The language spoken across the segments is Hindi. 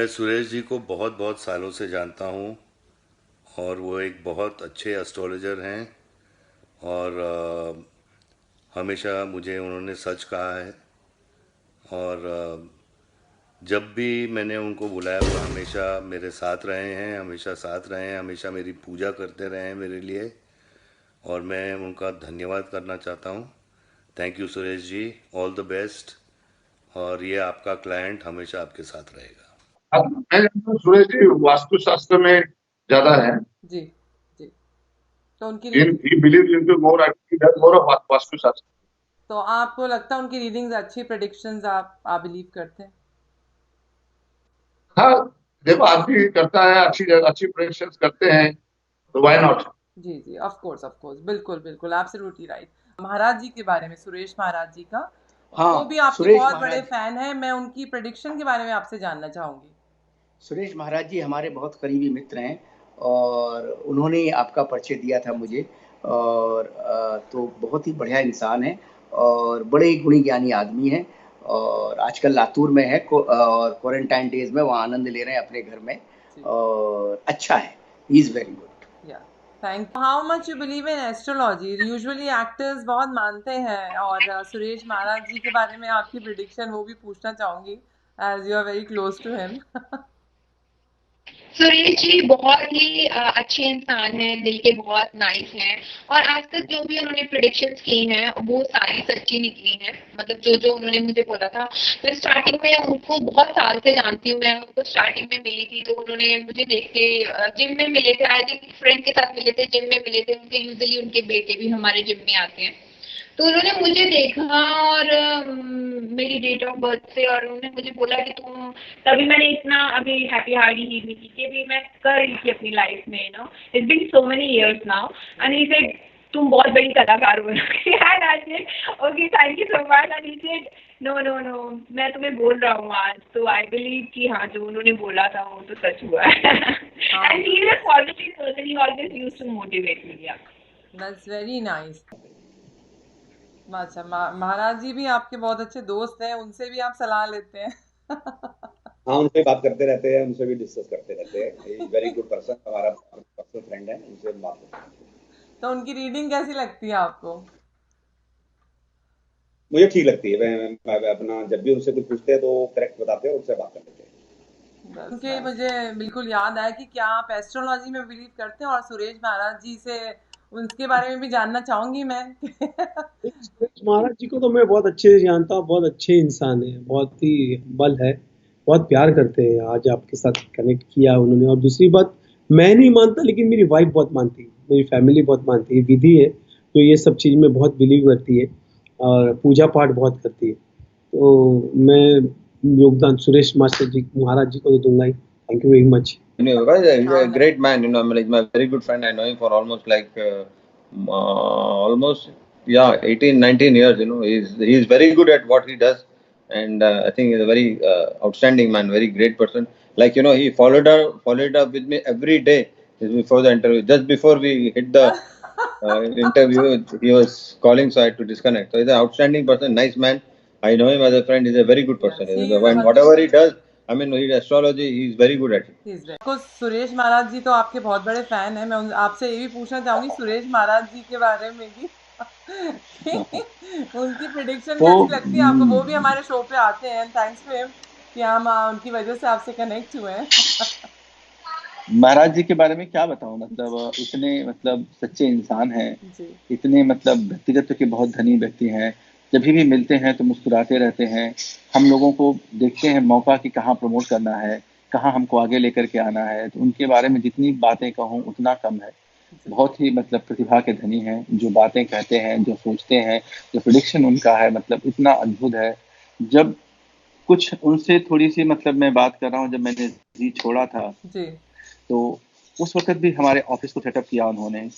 मैं सुरेश जी को बहुत बहुत सालों से जानता हूँ और वो एक बहुत अच्छे एस्ट्रोलॉजर हैं। और हमेशा मुझे उन्होंने सच कहा है। और जब भी मैंने उनको बुलाया वो हमेशा मेरे साथ रहे हैं, हमेशा साथ रहे हैं, हमेशा मेरी पूजा करते रहे हैं मेरे लिए। और मैं उनका धन्यवाद करना चाहता हूँ। Thank you Suresh ji, all the best. और ये आपका क्लाइंट हमेशा आपके साथ रहेगा। अब मैं जानता हूँ सुरेश जी वास्तु शास्त्र में ज्यादा है। जी जी। तो उनकी He reading, he believes into more, he does more of vastu शास्त्र। तो आपको लगता है उनकी रीडिंग्स अच्छी, प्रेडिक्शंस आप बिलीव करते हैं? हाँ, देखो आदमी करता है, अच्छी अच्छी प्रेडिक्शंस करते हैं, तो व्हाई नॉट। जी जी, ऑफ कोर्स, बिल्कुल बिल्कुल, एब्सोल्युटली राइट। महाराज जी के बारे में, सुरेश महाराज जी का, वो हाँ, भी आपके सुरेश बहुत बड़े महाराज। फैन हैं। मैं उनकी प्रेडिक्शन के बारे में आपसे जानना चाहूंगी। सुरेश महाराज जी हमारे बहुत करीबी मित्र हैं और उन्होंने ही आपका परिचय दिया था मुझे। और तो बहुत ही बढ़िया इंसान है और बड़े ही गुणी ज्ञानी आदमी हैं। और आजकल लातूर में है और क्वारंटाइन डेज में वहाँ आनंद ले रहे हैं अपने घर में। जी, और अच्छा है, ही इज़ वेरी गुड। या thank. How much you believe in astrology? Usually actors बहुत मानते हैं, और सुरेश महाराज जी के बारे में आपकी प्रिडिक्शन वो भी पूछना चाहूंगी, as you are very close to him. Suresh ji बहुत ही अच्छे इंसान हैं, दिल के बहुत नाइस हैं। और आज तक जो भी उन्होंने प्रेडिक्शंस की हैं वो सारी सच्ची निकली हैं। मतलब जो जो उन्होंने मुझे बोला था, मैं स्टार्टिंग में उनको बहुत साल से जानती हूँ। मैं उनको स्टार्टिंग में मिली थी तो उन्होंने मुझे देख के जिम में मिले थे, आई थिंक फ्रेंड के साथ मिले थे, जिम में मिले थे। उनके यूजुअली उनके बेटे भी हमारे जिम में आते हैं। तो उन्होंने मुझे देखा और मेरी डेट ऑफ बर्थ से, और उन्होंने मुझे बोला कि तुम, तभी मैंने इतना अभी हैप्पी हार्डी ही मिली कि भी मैं कर रही थी अपनी लाइफ में, it's been so many years now. And he said तुम बहुत बड़ी कलाकार बनोगी। And I said okay, thank you so much. And he said no no no, मैं तुम्हें बोल रहा हूँ आज। तो आई बिलीव कि हाँ, जो उन्होंने बोला था वो तो सच हुआ है। And he is a positive person, he always used to motivate me. That's very nice. अच्छा, महाराज जी भी आपके बहुत अच्छे दोस्त हैं, उनसे भी आप सलाह लेते हैं? हाँ, उनसे बात करते रहते हैं, उनसे भी डिस्कस करते रहते हैं। वेरी गुड पर्सन, हमारा पर्सनल फ्रेंड है, उनसे बात करते हैं। तो उनकी रीडिंग कैसी लगती है आपको? मुझे ठीक लगती है। मैं अपना जब भी उनसे कुछ पूछते हैं तो करेक्ट बताते हैं और उनसे बात कर लेते हैं। क्योंकि मुझे बिल्कुल याद आया कि क्या आप एस्ट्रोलॉजी में बिलीव करते हैं, और सुरेश महाराज जी से उनके बारे में भी जानना चाहूंगी मैं। सुरेश महाराज जी को तो मैं बहुत अच्छे से जानता हूँ, बहुत अच्छे इंसान है, बहुत ही बल है, बहुत प्यार करते हैं। आज आपके साथ कनेक्ट किया उन्होंने। और दूसरी बात, मैं नहीं मानता लेकिन मेरी वाइफ बहुत मानती है, मेरी फैमिली बहुत मानती है। विधि है तो ये सब चीज़ में बहुत बिलीव करती है और पूजा पाठ बहुत करती है। तो मैं योगदान सुरेश मास्टर जी महाराज जी को तो दूंगा ही। Thank you very much. Because he's a great man, I mean, he's my very good friend. I know him for almost almost 18, 19 years. He's very good at what he does, and I think he's a very outstanding man, very great person. Like he followed up with me every day before the interview. Just before we hit the interview, he was calling, so I had to disconnect. So he's an outstanding person, nice man. I know him as a friend. He's a very good person. Yes, he is a And whatever he does, I mean, he's astrology. He's very good at it. को सुरेश महाराज जी तो आपके बहुत बड़े फैन हैं। मैं आपसे ये भी पूछना चाहूंगी सुरेश महाराज जी के बारे में भी, कि उनकी प्रिडिक्शन वो कैसी लगती है आपको? वो भी हमारे शो पे आते हैं, थैंक्स टू हिम कि हम उनकी वजह से आपसे कनेक्ट हुए हैं। महाराज जी के बारे में क्या बताऊं, मतलब इतने मतलब सच्चे इंसान हैं, जी इतने मतलब व्यक्तिगत के बहुत धनी व्यक्ति हैं। जब भी मिलते हैं तो मुस्कुराते रहते हैं। हम लोगों को देखते हैं मौका कि कहाँ प्रमोट करना है, कहाँ हमको आगे लेकर के आना है। तो उनके बारे में जितनी बातें कहूँ उतना कम है। बहुत ही मतलब प्रतिभा के धनी हैं, जो बातें कहते हैं, जो सोचते हैं, जो प्रेडिक्शन उनका है, मतलब इतना अद्भुत है। जब कुछ उनसे थोड़ी सी मतलब मैं बात कर रहा हूँ, जब मैंने जी छोड़ा था जी तो उस वक़्त भी हमारे ऑफ़िस को सेटअप किया उन्होंने।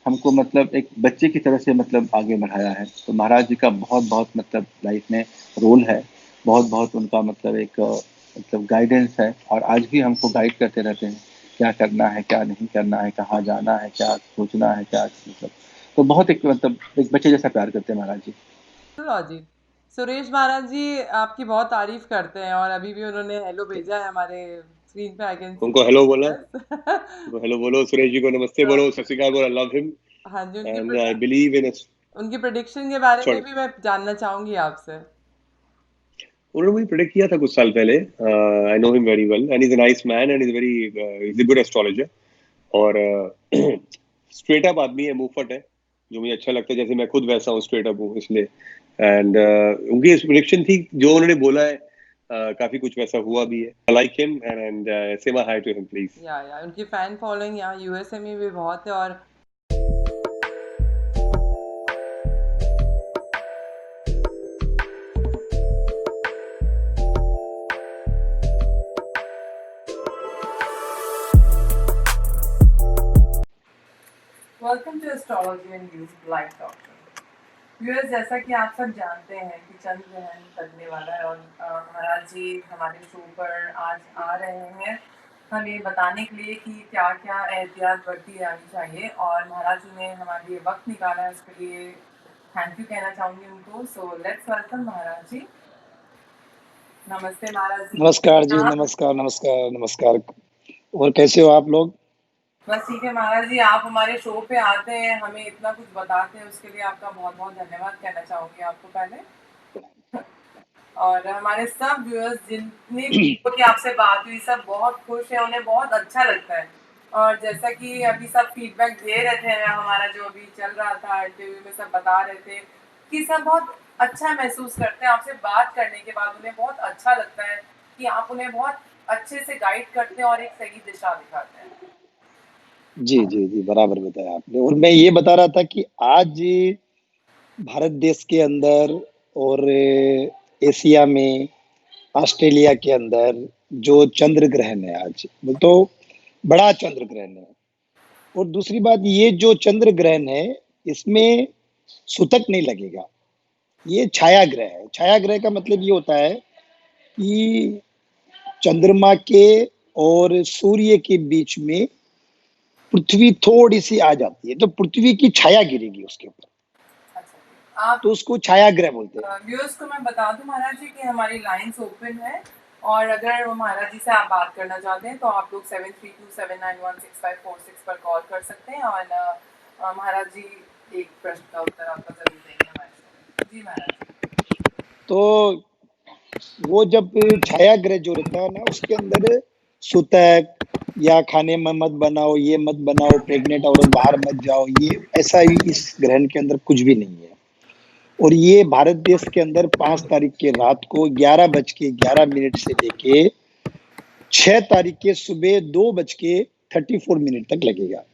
हमको मतलब एक बच्चे की तरह से मतलब आगे बढ़ाया है। तो महाराज जी का बहुत-बहुत मतलब लाइफ़ में रोल है। बहुत-बहुत उनका मतलब एक मतलब गाइडेंस है, और आज भी हमको गाइड करते रहते हैं, क्या करना है, क्या नहीं करना है, कहाँ जाना है, क्या सोचना है, क्या मतलब। तो बहुत एक मतलब एक बच्चे जैसा प्यार करते हैं महाराज जी। जी। सुरेश महाराज जी आपकी बहुत तारीफ करते हैं, और अभी भी उन्होंने हेलो भेजा है हमारे स्क्रीन पे आई कैन सी। उनको हेलो बोला, यस। हेलो बोलो, सुरेश जी को नमस्ते बोलो, सत श्री अकाल बोलो, आई लव हिम हाँ जी, एंड आई बिलीव इन उनकी प्रेडिक्शन के बारे में सॉरी, भी मैं जानना चाहूंगी आपसे। उन्होंने मुझे प्रेडिक्ट किया था कुछ साल पहले। I know him very well and is a nice man and is a good astrologer और स्ट्रेट अप आदमी है, मुंहफट है, जो मुझे अच्छा लगता है, जैसे मैं खुद वैसा हूँ, स्ट्रेट अप हूँ इसलिए। एंड उनकी प्रेडिक्शन थी, जो उन्होंने बोला है काफी कुछ वैसा हुआ भी है। I like him and say my hi to him please. या उनकी फैन फॉलोइंग यहाँ यूएसए में भी बहुत है। और welcome to astrology and news live doctor viewers. जैसा कि आप सब जानते हैं कि चंद्र ग्रहण लगने वाला है और महाराज जी हमारे शो पर आज आ रहे हैं हमें बताने के लिए कि क्या क्या एहतियात बरती जानी चाहिए। और महाराज जी ने हमारे लिए वक्त निकाला है, उसके लिए थैंक यू कहना चाहूँगी उनको। सो लेट्स वेलकम महाराज जी। नमस्ते महाराज जी। नमस्कार जी, आप नमस्कार नमस्कार नमस्कार। और कैसे हो आप लोग? बस ठीक है महाराज जी, आप हमारे शो पे आते हैं, हमें इतना कुछ बताते हैं, उसके लिए आपका बहुत बहुत धन्यवाद कहना चाहूँगी आपको पहले। और हमारे सब व्यूअर्स जितने भी की आपसे बात हुई सब बहुत खुश हैं, उन्हें बहुत अच्छा लगता है। और जैसा कि अभी सब फीडबैक दे रहे थे, हमारा जो अभी चल रहा था इंटरव्यू में, सब बता रहे थे कि सब बहुत अच्छा महसूस करते हैं आपसे बात करने के बाद। उन्हें बहुत अच्छा लगता है कि आप उन्हें बहुत अच्छे से गाइड करते हैं और एक सही दिशा दिखाते हैं। जी जी जी, बराबर बताया आपने। और मैं ये बता रहा था कि आज भारत देश के अंदर और एशिया में, ऑस्ट्रेलिया के अंदर जो चंद्र ग्रहण है आज, वो तो बड़ा चंद्र ग्रहण है। और दूसरी बात, ये जो चंद्र ग्रहण है इसमें सूतक नहीं लगेगा, ये छाया ग्रह है। छाया ग्रह का मतलब ये होता है कि चंद्रमा के और सूर्य के बीच में पृथ्वी थोड़ी सी आ जाती है, तो पृथ्वी की छाया गिरेगी उसके ऊपर, आप तो उसको छाया ग्रह बोलते हैं। व्यूअर्स को मैं बता दूं महाराज जी कि हमारी लाइंस ओपन है और अगर वो महाराज जी से आप बात करना चाहते हैं तो आप लोग 7327916546 पर कॉल कर सकते हैं। और महाराज जी एक प्रश्न का उत्तर आपका जरूर देंगे हमारे साथ। जी महाराज जी। तो वो जब छाया ग्रह जो रहता है ना, उसके अंदर सूतक या खाने में मत बनाओ, ये मत बनाओ, प्रेग्नेंट औरत बाहर मत जाओ, ये ऐसा ही इस ग्रहण के अंदर कुछ भी नहीं है। और ये भारत देश के अंदर 5 तारीख के रात को 11:11 से लेके 6 तारीख के सुबह 2:34 तक लगेगा।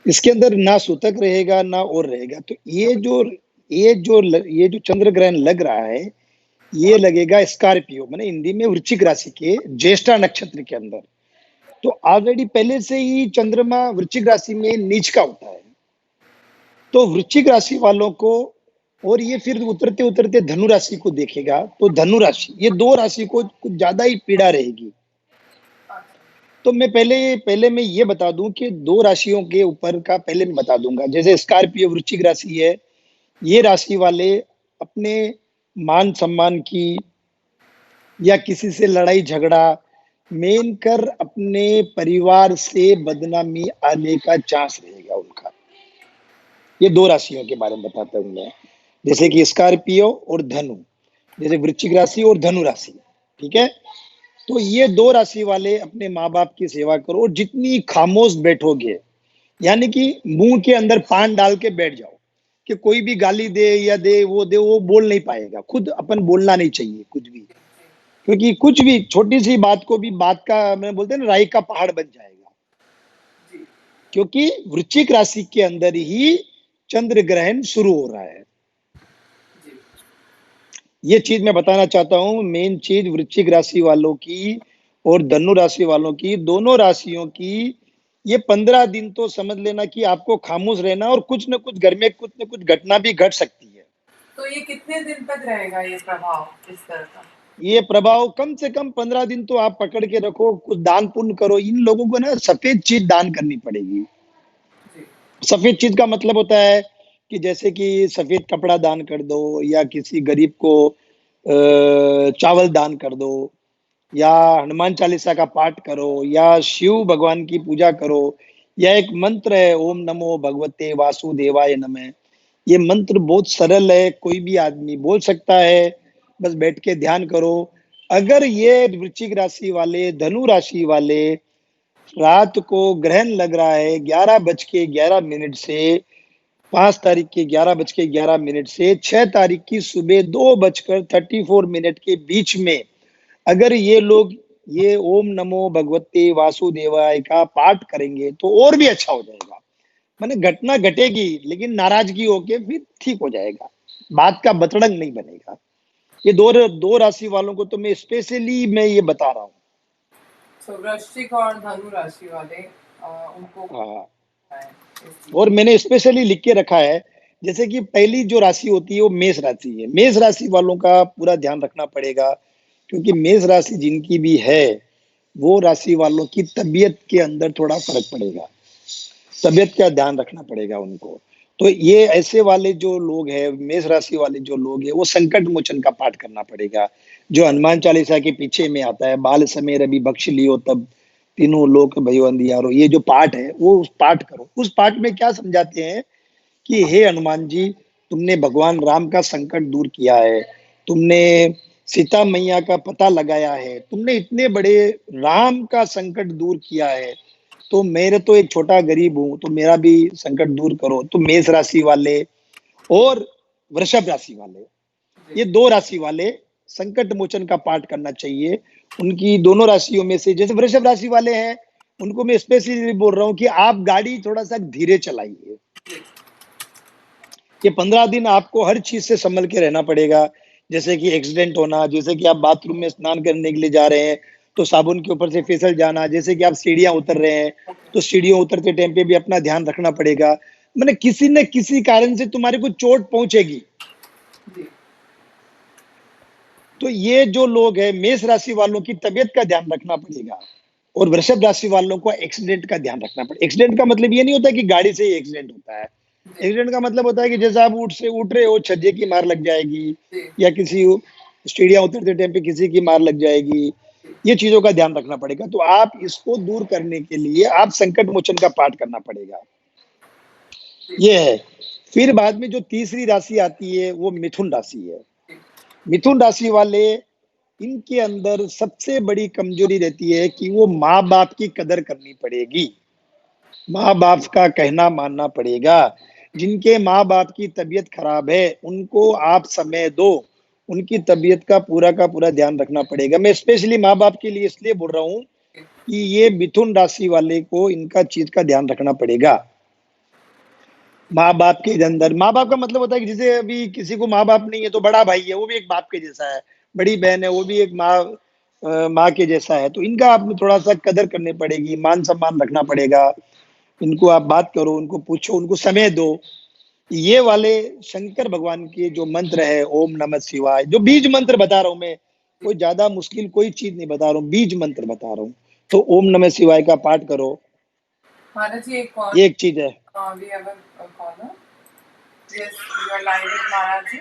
इसके अंदर ना सूतक रहेगा ना और रहेगा। तो ये जो चंद्र ग्रहण लग रहा है, ये लगेगा स्कॉर्पियो, माने हिंदी में वृश्चिक राशि के ज्येष्ठा नक्षत्र के अंदर। तो ऑलरेडी पहले से ही चंद्रमा वृश्चिक राशि में नीच का होता है, तो वृश्चिक राशि वालों को, और ये फिर उतरते उतरते धनु राशि को देखेगा, तो धनु राशि, ये 2 राशि को कुछ ज्यादा ही पीड़ा रहेगी। तो मैं पहले मैं ये बता दूं कि 2 राशियों के ऊपर का पहले मैं बता दूंगा। जैसे स्कॉर्पियो वृश्चिक राशि है, ये राशि वाले अपने मान सम्मान की या किसी से लड़ाई झगड़ा, मेन कर अपने परिवार से बदनामी आने का चांस रहेगा उनका। ये 2 राशियों के बारे में बताता हूँ मैं, जैसे कि स्कॉर्पियो और धनु, जैसे वृश्चिक राशि और धनु राशि, ठीक है। तो ये 2 राशि वाले अपने माँ बाप की सेवा करो, और जितनी खामोश बैठोगे, यानी कि मुंह के अंदर पान डाल के बैठ जाओ कि कोई भी गाली दे या दे, वो बोल नहीं पाएगा। खुद अपन बोलना नहीं चाहिए कुछ भी, क्योंकि कुछ भी छोटी सी बात को भी बात का, मैं बोलते हैं ना, राई का पहाड़ बन जाएगा। क्योंकि वृश्चिक राशि के अंदर ही चंद्र ग्रहण शुरू हो रहा है। ये चीज मैं बताना चाहता हूं, मेन चीज वृश्चिक राशि वालों की और धनु राशि वालों की, दोनों राशियों की, ये 15 दिन तो समझ लेना कि आपको खामोश रहना, और कुछ न कुछ घर में कुछ न कुछ घटना भी घट सकती है। तो ये कितने दिन तक रहेगा ये प्रभाव इस तरह का? ये प्रभाव कम से कम 15 दिन तो आप पकड़ के रखो। कुछ दान पुण्य करो। इन लोगों को ना सफेद चीज दान करनी पड़ेगी। सफेद चीज का मतलब होता है कि जैसे कि सफेद कपड़ा दान कर दो, या किसी गरीब को चावल दान कर दो, या हनुमान चालीसा का पाठ करो या शिव भगवान की पूजा करो या एक मंत्र है ओम नमो भगवते वासुदेवाय नमः। ये मंत्र बहुत सरल है, कोई भी आदमी बोल सकता है, बस बैठ के ध्यान करो। अगर ये वृश्चिक राशि वाले, धनु राशि वाले रात को ग्रहण लग रहा है 11:11 से 5 तारीख के 11:11 से 6 तारीख की सुबह 2:34 के बीच में अगर ये लोग ये ओम नमो भगवते वासुदेवाय का पाठ करेंगे तो और भी अच्छा हो जाएगा। माने घटना घटेगी लेकिन नाराजगी होके फिर ठीक हो जाएगा, बात का बतड़ंग नहीं बनेगा। ये दो राशि वालों को तो मैं स्पेशली मैं ये बता रहा हूँ। तो वृश्चिक और धनु राशि वाले उनको हाँ, है इस चीज और मैंने स्पेशली लिख के रखा है, जैसे कि पहली जो राशि होती है वो मेष राशि है। मेष राशि वालों का पूरा ध्यान रखना पड़ेगा, क्योंकि मेष राशि जिनकी भी है वो राशि वालों की तबीयत के अंदर थोड़ा फर्क पड़ेगा, तबीयत का ध्यान रखना पड़ेगा उनको। तो ये ऐसे वाले जो लोग हैं, मेष राशि वाले जो लोग हैं, वो संकट मोचन का पाठ करना पड़ेगा, जो हनुमान चालीसा के पीछे में आता है, बाल समय रवि बख्श लियो तब तीनों लोक भयो अंधियारो। ये जो पाठ है वो उस पाठ करो। उस पाठ में क्या समझाते हैं कि हे हनुमान जी, तुमने भगवान राम का संकट दूर किया है, तुमने सीता मैया का पता लगाया है, तुमने इतने बड़े राम का संकट दूर किया है, तो मेरे तो एक छोटा गरीब हूं, तो मेरा भी संकट दूर करो। तो मेष राशि वाले और वृषभ राशि वाले, ये दो राशि वाले संकट मोचन का पाठ करना चाहिए। उनकी दोनों राशियों में से जैसे वृषभ राशि वाले हैं, उनको मैं स्पेशली बोल रहा हूँ कि आप गाड़ी थोड़ा सा धीरे चलाइए। ये 15 दिन आपको हर चीज से संभल के रहना पड़ेगा, जैसे कि एक्सीडेंट होना, जैसे कि आप बाथरूम में स्नान करने के लिए जा रहे हैं तो साबुन के ऊपर से फिसल जाना, जैसे कि आप सीढ़ियां उतर रहे हैं तो सीढ़ियों उतरते टाइम पे भी अपना ध्यान रखना पड़ेगा। मैंने किसी न किसी कारण से तुम्हारे को चोट पहुंचेगी। तो ये जो लोग हैं, मेष राशि वालों की तबीयत का ध्यान रखना पड़ेगा और वृषभ राशि वालों को एक्सीडेंट का ध्यान रखना पड़ेगा। एक्सीडेंट का मतलब ये नहीं होता कि गाड़ी से ही एक्सीडेंट होता है। एक्सीडेंट का मतलब होता है कि जैसे आप उठ रहे हो, छज्जे की मार लग जाएगी या किसी सीढ़ियां उतरते टाइम पे किसी की मार लग जाएगी। ये चीजों का ध्यान रखना पड़ेगा। तो आप इसको दूर करने के लिए आप संकट मोचन का पाठ करना पड़ेगा। ये है। फिर बाद में जो तीसरी राशि आती है वो मिथुन राशि है। मिथुन राशि वाले, इनके अंदर सबसे बड़ी कमजोरी रहती है कि वो माँ बाप की कदर करनी पड़ेगी, माँ बाप का कहना मानना पड़ेगा। जिनके माँ बाप की तबीयत खराब है उनको आप समय दो, उनकी तबीयत का पूरा ध्यान रखना पड़ेगा। मैं स्पेशली माँ बाप के लिए इसलिए बोल रहा हूँ कि ये मिथुन राशि वाले को इनका चीज का ध्यान रखना पड़ेगा। माँ बाप के अंदर, माँ बाप का मतलब होता है कि जैसे अभी किसी को माँ बाप नहीं है तो बड़ा भाई है, वो भी एक बाप के जैसा है, बड़ी बहन है, वो भी एक माँ के जैसा है। तो इनका आपने थोड़ा सा कदर करनी पड़ेगी, मान सम्मान रखना पड़ेगा। इनको आप बात करो, उनको पूछो, उनको समय दो। ये वाले शंकर भगवान के जो मंत्र है ओम नमः शिवाय, जो बीज मंत्र बता रहा हूं मैं, कोई ज्यादा मुश्किल कोई चीज नहीं बता रहा हूँ, बीज मंत्र बता रहा हूँ। तो ओम नमः शिवाय का पाठ करो। महाराज जी एक कॉल, ये एक चीज है। We have a caller. Yes, you are live with Maharaj ji.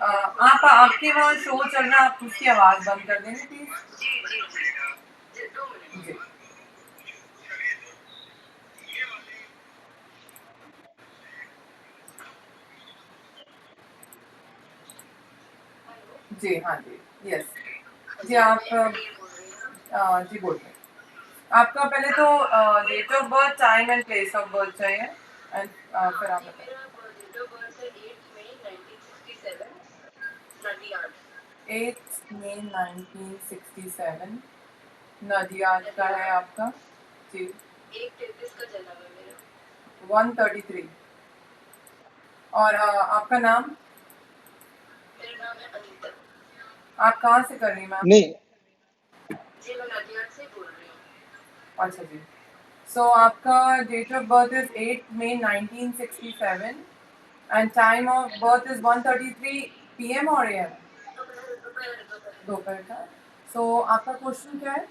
आप आपके वहाँ शो चल रहा है, आप उसकी आवाज बंद कर देंगे प्लीज। जी जी हाँ जी, यस जी। आप जी बोलिए। आपका पहले तो date of birth, time and place of birth चाहिए, एंड फिर आप बताइए। 8 मई 1967 नदियाद का है आपका जी। 133। और आपका नाम? आप कहाँ से कर रही हैं मैम? नहीं, अच्छा जी। सो आपका date of birth is 8 May 1967 and time of birth is 1:33 PM और AM? दोपहर का। सो आपका क्वेश्चन क्या है?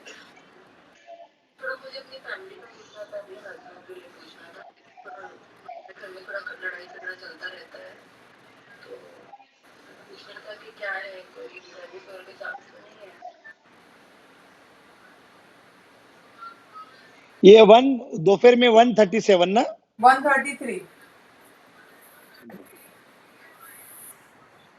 ये दोपहर में 1:37 ना 1:33।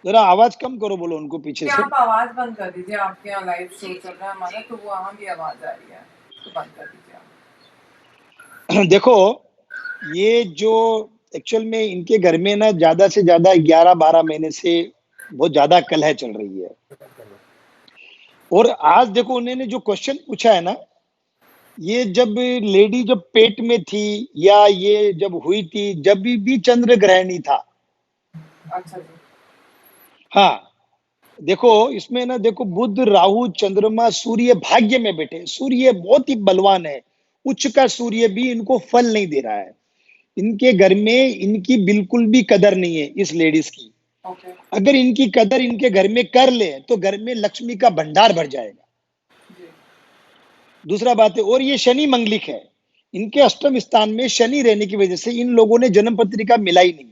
जरा आवाज कम करो, बोलो उनको पीछे क्या से। आप आवाज बंद कर दीजिए, आपके यहाँ लाइव शो चल रहा है हमारा, तो वहाँ भी आवाज आ रही है, तो बंद कर दीजिए आप। देखो, ये जो एक्चुअल में इनके घर में ना ज्यादा से ज्यादा 11-12 महीने से बहुत ज्यादा कलह चल रही है। और आज देखो उन्होंने जो क्वेश्चन पूछा है ना, ये जब लेडी जब पेट में थी या ये जब हुई थी, जब भी चंद्र ग्रहण ही था। अच्छा जी। हाँ, देखो इसमें ना, देखो बुध राहु चंद्रमा सूर्य भाग्य में बैठे। सूर्य बहुत ही बलवान है, उच्च का सूर्य भी इनको फल नहीं दे रहा है। इनके घर में इनकी बिल्कुल भी कदर नहीं है इस लेडीज की। ओके। अगर इनकी कदर इनके घर में कर ले तो घर में लक्ष्मी का भंडार भर जाएगा। जी। दूसरा बात है, और ये शनि मंगलिक है, इनके अष्टम स्थान में शनि रहने की वजह से इन लोगों ने जन्म पत्रिका मिला ही नहीं है।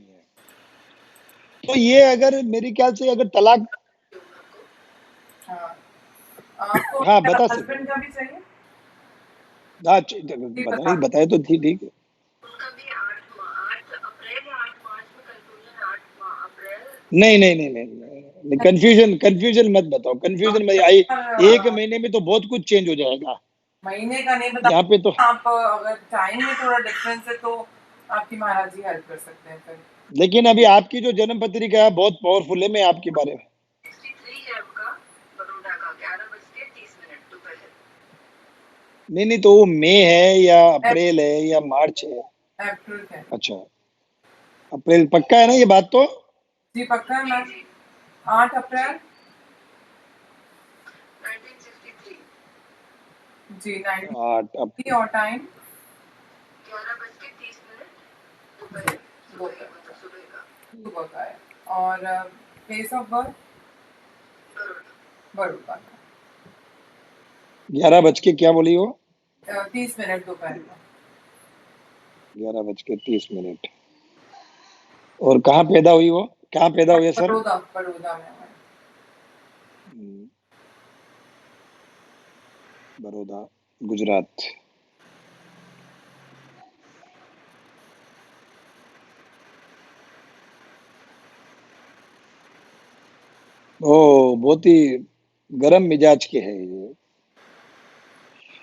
तो ये अगर मेरे ख्याल से अगर तलाक, हाँ, आपको हाँ बता सकते, हस्बैंड का भी चाहिए? हाँ बताइए, बताए तो थी ठीक है। नहीं नहीं नहीं नहीं, नहीं कंफ्यूजन मत बताओ, कंफ्यूजन मत आई। 1 महीने में तो बहुत कुछ चेंज हो जाएगा। महीने का नहीं बता, यहाँ पे तो आप अगर टाइम में थोड़ा डिफरेंस है तो आपकी महाराज जी हेल्प कर सकते हैं फिर। लेकिन अभी आपकी जो जन्म पत्रिका है बहुत पावरफुल है। मैं आपके बारे में नहीं, तो वो मई है या अप्रैल है या मार्च है? अप्रैल है। अच्छा, अप्रैल पक्का है ना ये बात तो? जी पक्का है मैम। 8 अप्रैल जी 19 और टाइम 11:30 सुबह का है। और प्लेस ऑफ बर्थ बड़ौदा का। 11 क्या बोली हो? 30 मिनट दोपहर का। 11:30। और कहाँ पैदा हुई वो? कहाँ पैदा हुए सर? बड़ौदा में। बड़ौदा, गुजरात। ओ, बहुत ही गरम मिजाज के है ये।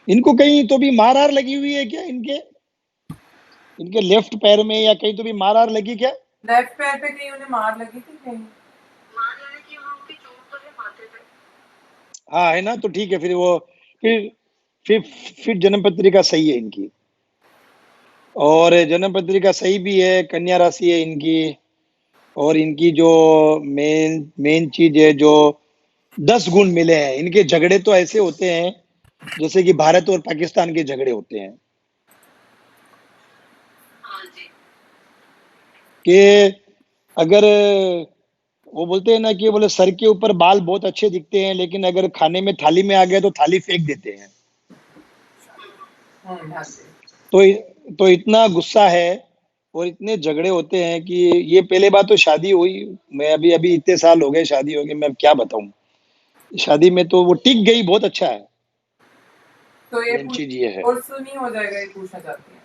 इनको कहीं तो भी मार लगी हुई है क्या? इनके लेफ्ट पैर में या कहीं तो भी मार लगी क्या? लेफ्ट पैर पे कहीं उन्हें मार लगी थी कहीं? हाँ है ना, तो ठीक है फिर वो फिर जन्म पत्रिका सही है इनकी, और जन्म पत्रिका सही भी है, कन्या राशि है इनकी। और इनकी जो मेन चीज है, जो 10 गुण मिले हैं इनके। झगड़े तो ऐसे होते हैं जैसे कि भारत और पाकिस्तान के झगड़े होते हैं, कि अगर वो बोलते हैं ना कि बोले सर के ऊपर बाल बहुत अच्छे दिखते हैं, लेकिन अगर खाने में थाली में आ गए तो थाली फेंक देते हैं। तो इतना गुस्सा है और इतने झगड़े होते हैं कि ये पहले बात तो शादी हुई, मैं अभी इतने साल हो गए शादी हो गई, मैं क्या बताऊं। शादी में तो वो टिक गई, बहुत अच्छा है। तो ये चीज ये है, नहीं हो जाएगा, ये पूछना चाहती है।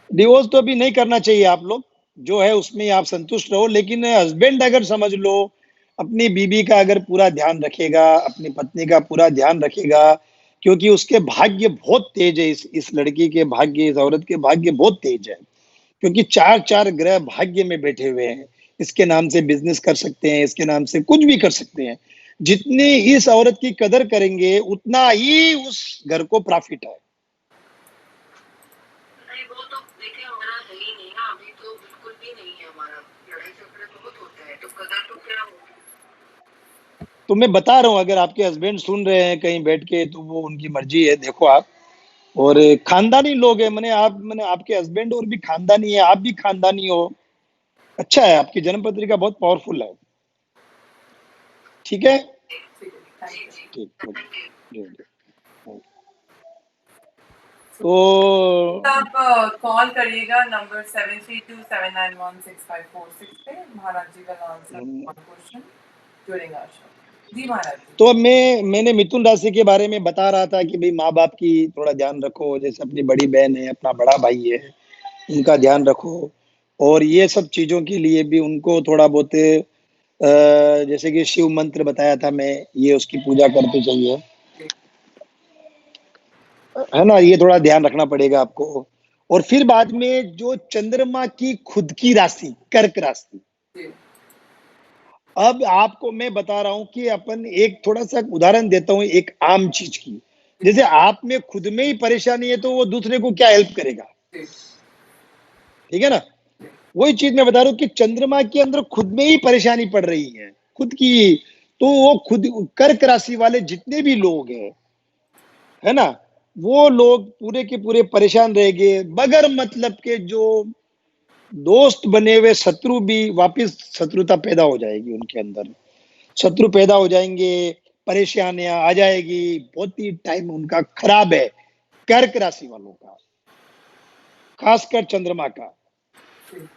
डिवोर्स तो अभी नहीं करना चाहिए। आप लोग जो है उसमें आप संतुष्ट रहो, लेकिन हस्बैंड अगर समझ लो अपनी बीबी का अगर पूरा ध्यान रखेगा, अपनी पत्नी का पूरा ध्यान रखेगा, क्योंकि उसके भाग्य बहुत तेज है। इस लड़की के भाग्य, इस औरत के भाग्य बहुत तेज है, क्योंकि 4 ग्रह भाग्य में बैठे हुए हैं। इसके नाम से बिजनेस कर सकते हैं, इसके नाम से कुछ भी कर सकते हैं। जितनी इस औरत की कदर करेंगे उतना ही उस घर को प्रॉफिट है। तो मैं बता रहा हूँ, अगर आपके हस्बैंड सुन रहे हैं कहीं बैठ के तो वो उनकी मर्जी है, देखो आप। और खानदानी लोग हैं, मैंने आपके हस्बैंड और भी खानदानी है, आप भी खानदानी हो। अच्छा है, आपकी जन्म पत्रिका बहुत पावरफुल है। ठीक है, ठीक। तो आप कॉल करिएगा नंबर 7327916546 पे। महाराज जी will answer one question during our show. जी महाराज जी। तो अब मैंने मिथुन राशि के बारे में बता रहा था कि भाई माँ बाप की थोड़ा ध्यान रखो, जैसे अपनी बड़ी बहन है, अपना बड़ा भाई है, उनका ध्यान रखो। और ये सब चीजों के लिए भी उनको थोड़ा बहुत जैसे कि शिव मंत्र बताया था मैं, ये उसकी पूजा करते चाहिए, है ना, ये थोड़ा ध्यान रखना पड़ेगा आपको। और फिर बाद में जो चंद्रमा की खुद की राशि कर्क राशि, जी अब आपको मैं बता रहा हूं कि अपन एक थोड़ा सा उदाहरण देता हूं एक आम चीज की। जैसे आप में खुद में ही परेशानी है तो वो दूसरे को क्या हेल्प करेगा, जी ठीक है ना। जी वही चीज मैं बता रहा हूँ कि चंद्रमा के अंदर खुद में ही परेशानी पड़ रही है खुद की, तो वो खुद कर्क राशि वाले जितने भी लोग हैं, है ना, वो लोग पूरे के पूरे परेशान रहेंगे। बगैर मतलब के जो दोस्त बने हुए शत्रु भी वापस शत्रुता पैदा हो जाएगी उनके अंदर, शत्रु पैदा हो जाएंगे, परेशानियां आ जाएगी, बहुत ही टाइम उनका खराब है कर्क राशि वालों का, खासकर चंद्रमा का। जी।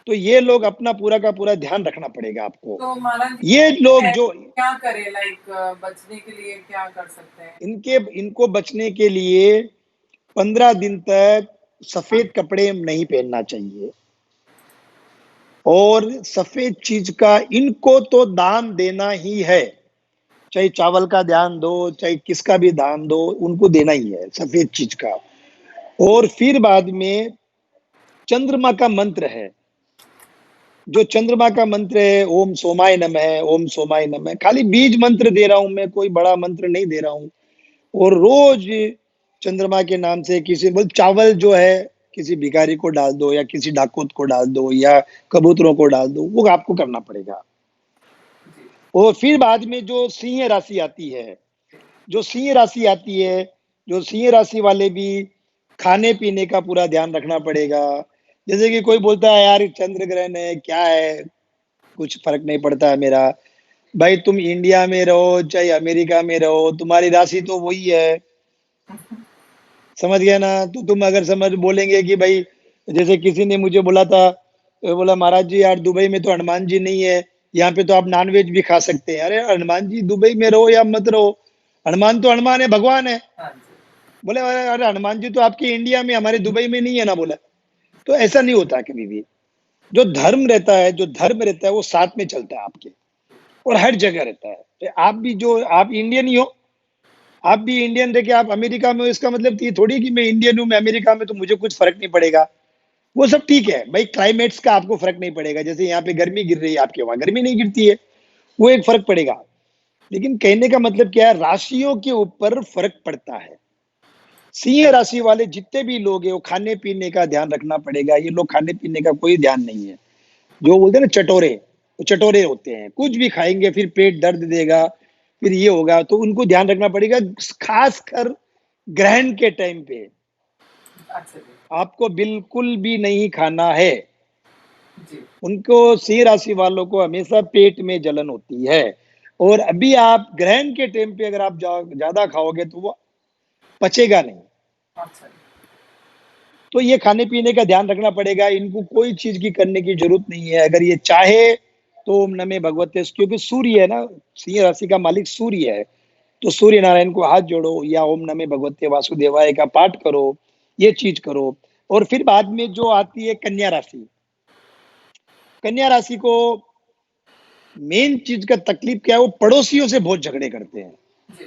तो ये लोग अपना पूरा का पूरा ध्यान रखना पड़ेगा आपको। तो महाराज जी ये लोग जो क्या करे, लाइक बचने के लिए क्या कर सकते हैं? इनको बचने के लिए 15 दिन तक सफेद कपड़े नहीं पहनना चाहिए, और सफेद चीज का इनको तो दान देना ही है, चाहे चावल का दान दो, चाहे किसका भी दान दो, उनको देना ही है सफेद चीज का। और फिर बाद में चंद्रमा का मंत्र है, जो चंद्रमा का मंत्र है ओम सोमाय नमः, ओम सोमाय नमः, खाली बीज मंत्र दे रहा हूं मैं, कोई बड़ा मंत्र नहीं दे रहा हूं। और रोज चंद्रमा के नाम से किसी बोल चावल जो है किसी भिखारी को डाल दो, या किसी डाकूत को डाल दो, या कबूतरों को डाल दो, वो आपको करना पड़ेगा। और फिर बाद में जो सिंह राशि आती है, जो सिंह राशि आती है, जो सिंह राशि वाले भी खाने पीने का पूरा ध्यान रखना पड़ेगा। जैसे कि कोई बोलता है यार चंद्र ग्रहण है, क्या है, कुछ फर्क नहीं पड़ता है मेरा। भाई तुम इंडिया में रहो चाहे अमेरिका में रहो, तुम्हारी राशि तो वही है, समझ गया ना। तो तुम अगर समझ बोलेंगे कि भाई, जैसे किसी ने मुझे बोला था, बोला महाराज जी यार दुबई में तो हनुमान जी नहीं है, यहाँ पे तो आप नॉनवेज भी खा सकते हैं। अरे हनुमान जी दुबई में रहो या मत रहो, हनुमान तो हनुमान है, भगवान है। हाँ जी बोले अरे हनुमान जी तो आपके इंडिया में, हमारे दुबई में नहीं है ना। बोला तो ऐसा नहीं होता कभी भी। जो धर्म रहता है, जो धर्म रहता है वो साथ में चलता है आपके, और हर जगह रहता है। तो आप भी जो आप इंडियन ही हो, आप भी इंडियन रह के आप अमेरिका में हो, इसका मतलब ये थोड़ी कि मैं इंडियन हूं मैं अमेरिका में तो मुझे कुछ फर्क नहीं पड़ेगा। वो सब ठीक है भाई, क्लाइमेट्स का आपको फर्क नहीं पड़ेगा। जैसे यहाँ पे गर्मी गिर रही है, आपके वहां गर्मी नहीं गिरती है, वो एक फर्क पड़ेगा। लेकिन कहने का मतलब क्या है, राशियों के ऊपर फर्क पड़ता है। सिंह राशि वाले जितने भी लोग हैं वो खाने पीने का ध्यान रखना पड़ेगा। ये लोग खाने पीने का कोई ध्यान नहीं है, जो बोलते हैं ना चटोरे, वो चटोरे होते हैं, कुछ भी खाएंगे फिर पेट दर्द देगा, फिर ये होगा। तो उनको ध्यान रखना पड़ेगा, खासकर ग्रहण के टाइम पे अच्छा जी आपको बिल्कुल भी नहीं खाना है। जी उनको सिंह राशि वालों को हमेशा पेट में जलन होती है, और अभी आप ग्रहण के टाइम पे अगर आप ज्यादा खाओगे तो वो पचेगा नहीं। अच्छा जी तो ये खाने पीने का ध्यान रखना पड़ेगा, इनको कोई चीज की करने की जरूरत नहीं है। अगर ये चाहे तो ओम नमे भगवते, क्योंकि सूर्य है ना, सिंह राशि का मालिक सूर्य है, तो सूर्य नारायण को हाथ जोड़ो या ओम नमे भगवते वासुदेवाय का पाठ करो, ये चीज करो। और फिर बाद में जो आती है कन्या राशि, कन्या राशि को मेन चीज का तकलीफ क्या है, वो पड़ोसियों से बहुत झगड़े करते हैं। जी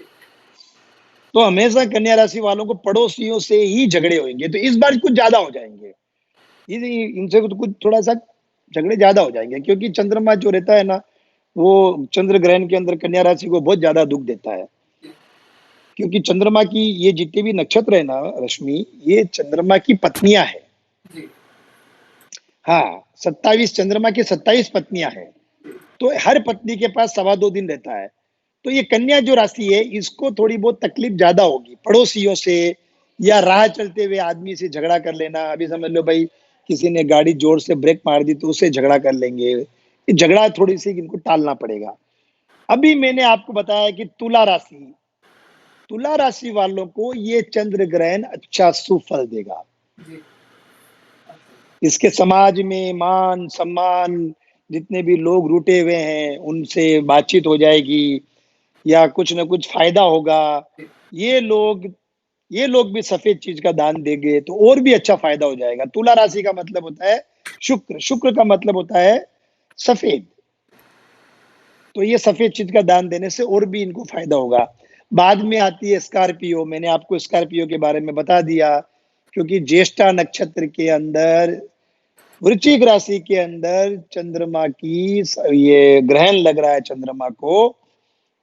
तो हमेशा कन्या राशि वालों को पड़ोसियों से ही झगड़े होंगे, तो इस बार कुछ ज्यादा हो जाएंगे, इनसे कुछ थोड़ा सा झगड़े ज्यादा हो जाएंगे, क्योंकि चंद्रमा जो रहता है ना, वो चंद्र ग्रहण के अंदर कन्या राशि को बहुत ज्यादा दुख देता है। क्योंकि चंद्रमा की ये जितने भी नक्षत्र है ना रश्मि, ये चंद्रमा की पत्नियां है। जी हाँ, 27 चंद्रमा की 27 पत्नियां हैं, तो हर पत्नी के पास 2.25 दिन रहता है। तो ये कन्या जो राशि है, इसको थोड़ी बहुत तकलीफ ज्यादा होगी, पड़ोसियों से या राह चलते हुए आदमी से झगड़ा कर लेना। अभी समझ लो भाई, किसी ने गाड़ी जोर से ब्रेक मार दी तो उससे झगड़ा कर लेंगे, ये झगड़ा थोड़ी सी इनको टालना पड़ेगा। अभी मैंने आपको बताया कि तुला राशि वालों को ये चंद्र ग्रहण अच्छा सुफल देगा। जी इसके समाज में मान सम्मान, जितने भी लोग रूठे हुए हैं उनसे बातचीत हो जाएगी या कुछ ना कुछ फायदा होगा। ये लोग ये लोग भी सफेद चीज का दान देंगे तो और भी अच्छा फायदा हो जाएगा। तुला राशि का मतलब होता है शुक्र, शुक्र का मतलब होता है सफेद। तो ये सफेद चीज का दान देने से और भी इनको फायदा होगा। बाद में आती है स्कॉर्पियो। मैंने आपको स्कॉर्पियो के बारे में बता दिया, क्योंकि ज्येष्ठा नक्षत्र के अंदर वृश्चिक राशि के अंदर चंद्रमा की ये ग्रहण लग रहा है चंद्रमा को,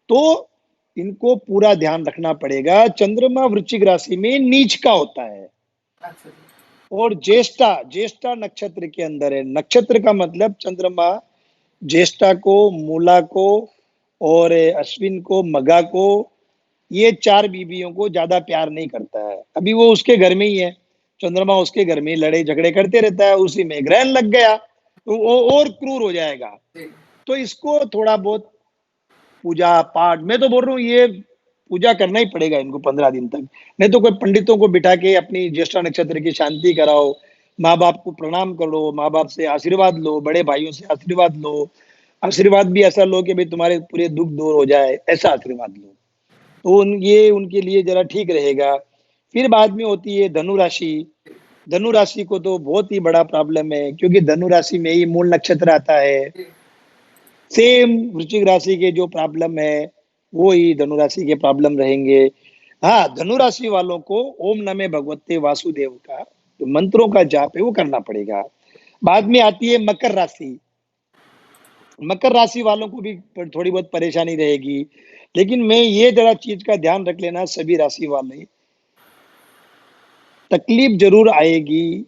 तो इनको पूरा ध्यान रखना पड़ेगा। चंद्रमा वृश्चिक राशि में नीच का होता है अच्छा जी। और ज्येष्ठा ज्येष्ठा नक्षत्र के अंदर है। नक्षत्र का मतलब चंद्रमा ज्येष्ठा को, मूला को और अश्विन को, मघा को, ये 4 बीबियों को ज्यादा प्यार नहीं करता है। अभी वो उसके घर में ही है, चंद्रमा उसके घर में लड़ाई झगड़े करते रहता है, उसी में ग्रहण लग गया तो वो और क्रूर हो जाएगा। जी तो इसको थोड़ा बहुत पूजा पाठ, मैं तो बोल रहा हूँ ये पूजा करना ही पड़ेगा इनको 15 दिन तक। नहीं तो कोई पंडितों को बिठा के अपनी ज्येष्ठा नक्षत्र की शांति कराओ, माँ बाप को प्रणाम करो, माँ बाप से आशीर्वाद लो, बड़े भाइयों से आशीर्वाद लो। आशीर्वाद भी ऐसा लो कि भाई तुम्हारे पूरे दुख दूर हो जाए, ऐसा आशीर्वाद लो। तो ये उनके लिए जरा ठीक रहेगा। फिर बाद में होती है धनु राशि। धनु राशि को तो बहुत ही बड़ा प्रॉब्लम है, क्योंकि धनु राशि में ही मूल नक्षत्र आता है। जी सेम वृश्चिक राशि के जो प्रॉब्लम है वो ही धनु राशि के प्रॉब्लम रहेंगे। हाँ, धनु राशि वालों को ओम नमः भगवते वासुदेव का जो मंत्रों का जाप है वो करना पड़ेगा। बाद में आती है मकर राशि। मकर राशि वालों को भी थोड़ी बहुत परेशानी रहेगी, लेकिन मैं ये जरा चीज का ध्यान रख लेना, सभी राशि वाले तकलीफ जरूर आएगी।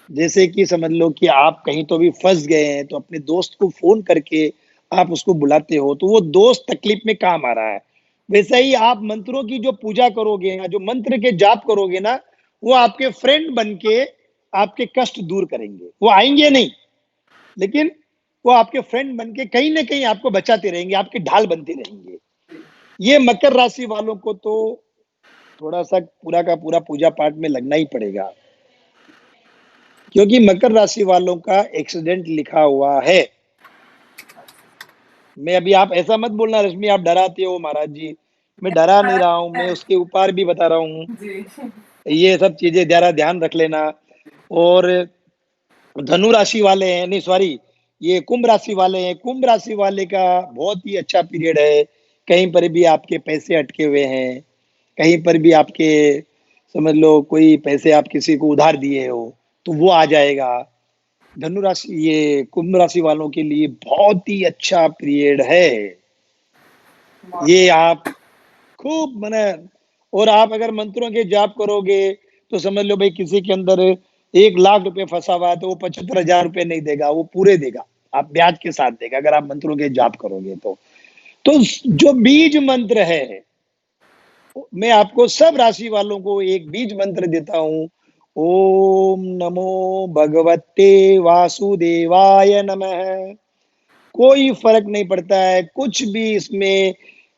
जैसे कि समझ लो कि आप कहीं तो भी फंस गए हैं, तो अपने दोस्त को फोन करके आप उसको बुलाते हो, तो वो दोस्त तकलीफ में काम आ रहा है। वैसा ही आप मंत्रों की जो पूजा करोगे ना, जो मंत्र के जाप करोगे ना, वो आपके फ्रेंड बन के आपके कष्ट दूर करेंगे। वो आएंगे नहीं, लेकिन वो आपके फ्रेंड बन के कहीं ना कहीं आपको बचाते रहेंगे, आपके ढाल बनते रहेंगे। ये मकर राशि वालों को तो थोड़ा सा पूरा का पूरा पूजा पाठ में लगना ही पड़ेगा, क्योंकि मकर राशि वालों का एक्सीडेंट लिखा हुआ है। मैं अभी, आप ऐसा मत बोलना रश्मि आप डराते हो महाराज जी, मैं डरा नहीं रहा हूँ, मैं उसके ऊपर भी बता रहा हूँ। जी ये सब चीजें जरा ध्यान रख लेना। और धनु राशि वाले हैं, नहीं सॉरी, ये कुंभ राशि वाले हैं। कुंभ राशि वाले का बहुत ही अच्छा पीरियड है। कहीं पर भी आपके पैसे अटके हुए हैं, कहीं पर भी आपके समझ लो कोई पैसे आप किसी को उधार दिए हो तो वो आ जाएगा। धनु राशि, ये कुंभ राशि वालों के लिए बहुत ही अच्छा पीरियड है। ये आप खूब मने, और आप अगर मंत्रों के जाप करोगे तो समझ लो भाई किसी के अंदर 1 लाख रुपए फंसा हुआ है तो वो 75,000 रुपए नहीं देगा, वो पूरे देगा, आप ब्याज के साथ देगा अगर आप मंत्रों के जाप करोगे तो जो बीज मंत्र है, मैं आपको सब राशि वालों को एक बीज मंत्र देता हूं। ओम नमो भगवते वासुदेवाय नमः। कोई फर्क नहीं पड़ता है, कुछ भी इसमें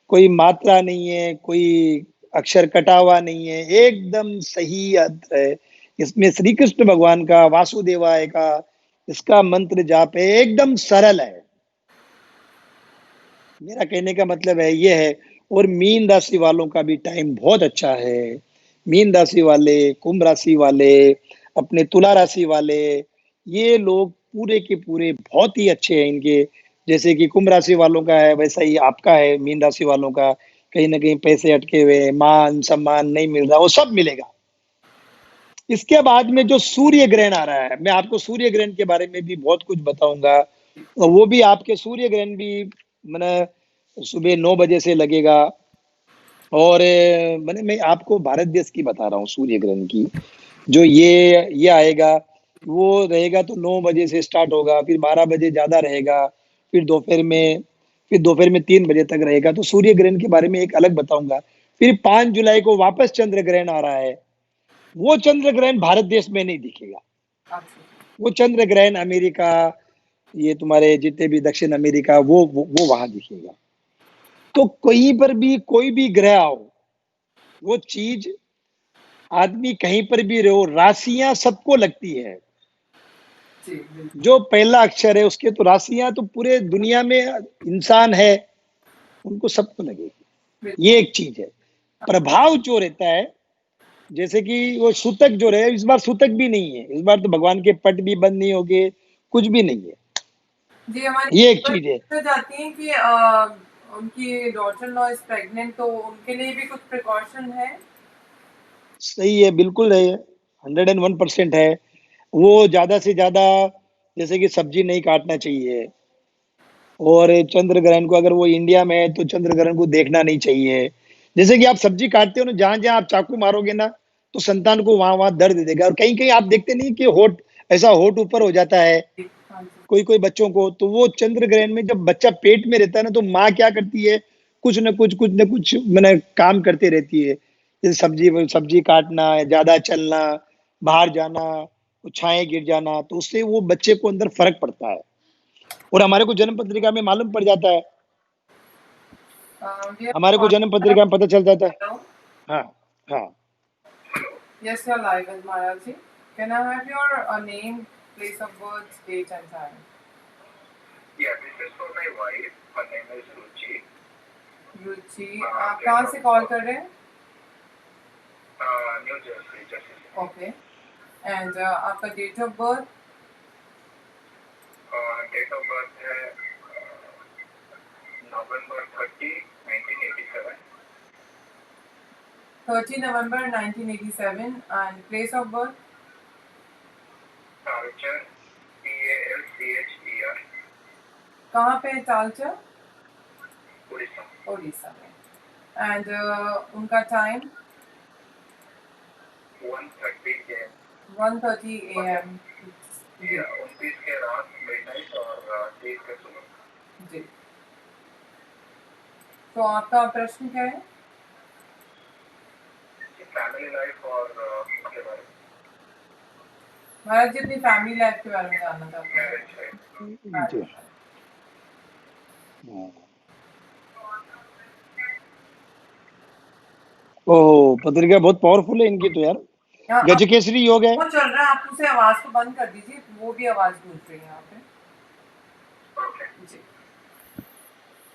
कोई मात्रा नहीं है, कोई अक्षर कटा हुआ नहीं है, एकदम सही अर्थ है। इसमें श्री कृष्ण भगवान का, वासुदेवाय का इसका मंत्र जाप है, एकदम सरल है। मेरा कहने का मतलब है ये है। और मीन राशि वालों का भी टाइम बहुत अच्छा है। मीन राशि वाले, कुंभ राशि वाले, अपने तुला राशि वाले, ये लोग पूरे के पूरे बहुत ही अच्छे हैं। इनके जैसे कि कुंभ राशि वालों का है वैसा ही आपका है। मीन राशि वालों का कहीं ना कहीं पैसे अटके हुए, मान सम्मान नहीं मिल रहा, वो सब मिलेगा। इसके बाद में जो सूर्य ग्रहण आ रहा है, मैं आपको सूर्य ग्रहण के बारे में भी बहुत कुछ बताऊंगा। और वो भी आपके सूर्य ग्रहण भी मैंने सुबह 9 बजे से लगेगा। और मैंने मैं आपको भारत देश की बता रहा हूँ सूर्य ग्रहण की। जो ये आएगा वो रहेगा तो 9 बजे से स्टार्ट होगा, फिर 12 बजे ज्यादा रहेगा, फिर दोपहर में 3 बजे तक रहेगा। तो सूर्य ग्रहण के बारे में एक अलग बताऊंगा। फिर 5 जुलाई को वापस चंद्र ग्रहण आ रहा है। वो चंद्र ग्रहण भारत देश में नहीं दिखेगा। वो चंद्र ग्रहण अमेरिका, ये तुम्हारे जितने भी दक्षिण अमेरिका, वो वहां दिखेगा। तो कहीं पर भी कोई भी ग्रह आओ, वो चीज आदमी कहीं पर भी रहो, राशियां सबको लगती है। जी बिल्कुल जो पहला अक्षर है उसके तो राशियां तो पूरे दुनिया में इंसान है उनको सबको लगेगी। ये एक चीज है। प्रभाव जो रहता है जैसे कि वो सूतक जो रहे, इस बार सूतक भी नहीं है, इस बार तो भगवान के पट भी बंद नहीं हो गए, कुछ भी नहीं है। जी हमारी ये एक चीज है। तो जाती है कि उनकी डॉटर लॉ इज प्रेग्नेंट, तो उनके लिए भी कुछ प्रिकॉशन है। सही है, बिल्कुल है, 101% है। वो ज्यादा से ज्यादा जैसे कि सब्जी नहीं काटना चाहिए, और चंद्र ग्रहण को अगर वो इंडिया में है तो चंद्र ग्रहण को देखना नहीं चाहिए। जैसे कि आप सब्जी काटते हो ना, जहां जहां आप चाकू मारोगे ना तो संतान को वहां वहां दर्द देगा, और कहीं कहीं आप देखते नहीं कि होठ ऐसा होठ ऊपर हो जाता है हाँ जी कोई कोई बच्चों को, तो वो चंद्र ग्रहण में जब बच्चा पेट में रहता है ना तो माँ क्या करती है, कुछ न कुछ मैंने काम करते रहती है, जैसे सब्जी सब्जी काटना, ज्यादा चलना, बाहर जाना, छाए गिर जाना, तो उससे वो बच्चे को अंदर फर्क पड़ता है और हमारे को जन्म पत्रिका में मालूम पड़ जाता है, हमारे को जन्म पत्रिका में पता चल जाता है। हेलो हाँ हाँ। Yes your live is Maharaj ji, can I have your name, place of birth, date and time. Yeah, this is for my wife. Her name is Ruchi. रुचि, आप कहाँ से कॉल कर रहे हैं? New Jersey, Jersey. Okay, and आपका date of birth? Date of birth है November 30, 1987. 30 November 1987, and place of birth? Talcher, Talcher, कहाँ पे है तालचर? Odisha. उड़ीसा में। एंड उनका टाइम? 1:30 a.m. 1:30 AM। Yeah, 29 के रात midnight और 30 के सुबह। जी, तो आपका प्रश्न क्या है? फैमिली लाइफ और के बारे में। महाराज जी अपनी फैमिली लाइफ के बारे में जानना चाहते हैं। मैरिज जी। हाँ। ओह, पत्रिका बहुत पावरफुल है इनकी तो यार, हाँ, गजकेसरी योग है। वो चल रहा है, आप उसे आवाज को बंद कर दीजिए, वो भी आवाज गूंज रही है यहाँ पे। जी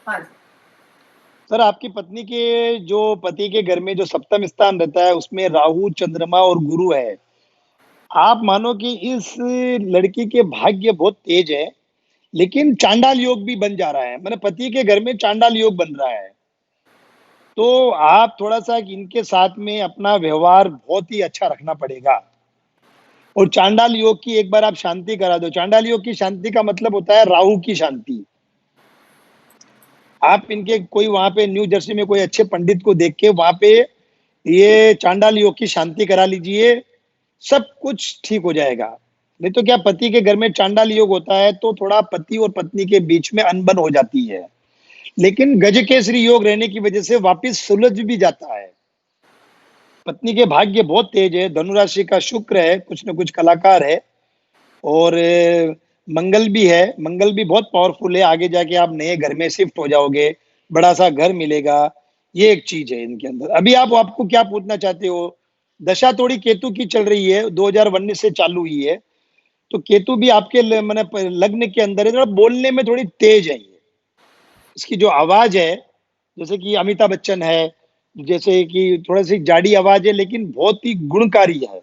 हाँ जी। सर आपकी पत्नी के जो पति के घर में जो सप्तम स्थान रहता है उसमें राहु, चंद्रमा और गुरु है। आप मानो कि इस लड़की के भाग्य बहुत तेज है, लेकिन चांडाल योग भी बन जा रहा है, मैंने पति के घर में चांडाल योग बन रहा है। तो आप थोड़ा सा इनके साथ में अपना व्यवहार बहुत ही अच्छा रखना पड़ेगा, और चांडाल योग की एक बार आप शांति करा दो। चांडाल योग की शांति का मतलब होता है राहु की शांति। आप इनके कोई वहां पे न्यू जर्सी में कोई अच्छे पंडित को देख के वहां पे ये चांडाल योग की शांति करा लीजिए, सब कुछ ठीक हो जाएगा। नहीं तो क्या, पति के घर में चांडाल योग होता है तो थोड़ा पति और पत्नी के बीच में अनबन हो जाती है, लेकिन गजकेसरी योग रहने की वजह से वापस सुलझ भी जाता है। पत्नी के भाग्य बहुत तेज है, धनुराशि का शुक्र है, कुछ न कुछ कलाकार है, और मंगल भी है, मंगल भी बहुत पावरफुल है। आगे जाके आप नए घर में शिफ्ट हो जाओगे, बड़ा सा घर मिलेगा, ये एक चीज है इनके अंदर। अभी आप आपको क्या पूछना चाहते हो? दशा थोड़ी केतु की चल रही है, 2019 से चालू हुई है, तो केतु भी आपके मैंने लग्न के अंदर है, थोड़ा बोलने में थोड़ी तेज है ये। इसकी जो आवाज है जैसे कि अमिताभ बच्चन है, जैसे कि थोड़ा सी जाड़ी आवाज है लेकिन बहुत ही गुणकारी है,